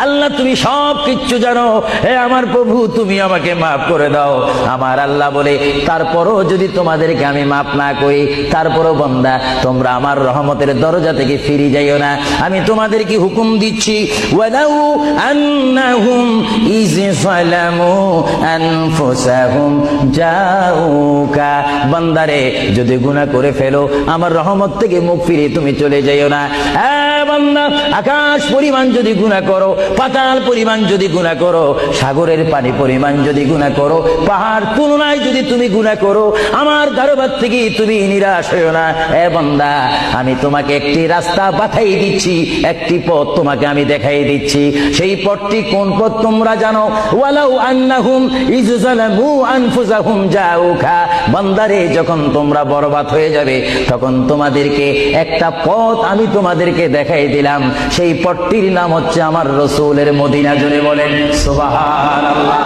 আল্লাহ তুমি সব কিচ্ছু জানো, হে আমার প্রভু তুমি আমাকে মাফ করে দাও। আমার আল্লাহ বলে, তারপরও যদি তোমাদেরকে আমি মাফ না করি, তারপরও বান্দা তোমরা আমার রহমতের দরজা থেকে ফিরে যাইও না। আমি তোমাদেরকে হুকুম দিচ্ছি, ওয়ালাউ আন্নাহুম ইয যালামু আনফুসাহুম জাউকা, বান্দারে যদি গুনাহ করে ফেলো আমার রহমত থেকে মুখ ফিরে তুমি চলে যাইও না। বান্দা, আকাশ পরিমাণ যদি গুনাহ করো, পাতাল পরিমাণ যদি গুনাহ করো, সাগরের পানি পরিমাণ যদি গুনাহ করো, পাহাড় তুলনায় যদি তুমি গুনাহ করো, আমার দরবার থেকে তুমি নিরাশ হইও না। বান্দা, আমি তোমাকে একটি রাস্তা বাতাই দিচ্ছি, একটি পথ তোমাকে আমি দেখাই দিচ্ছি। সেই পথটি কোন পথ তোমরা জানো? ওয়ালাউ আন্নাহুম ইয যালামু আনফুসাহুম জাউকা, বান্দারে যখন তোমরা বরবাদ হয়ে যাবে তখন তোমাদেরকে একটা পথ আমি তোমাদেরকে দেখাই দিলাম। সেই পথটির নাম হচ্ছে আমার রাসূলের মদিনা। জোরে বলেন সুবহানাল্লাহ।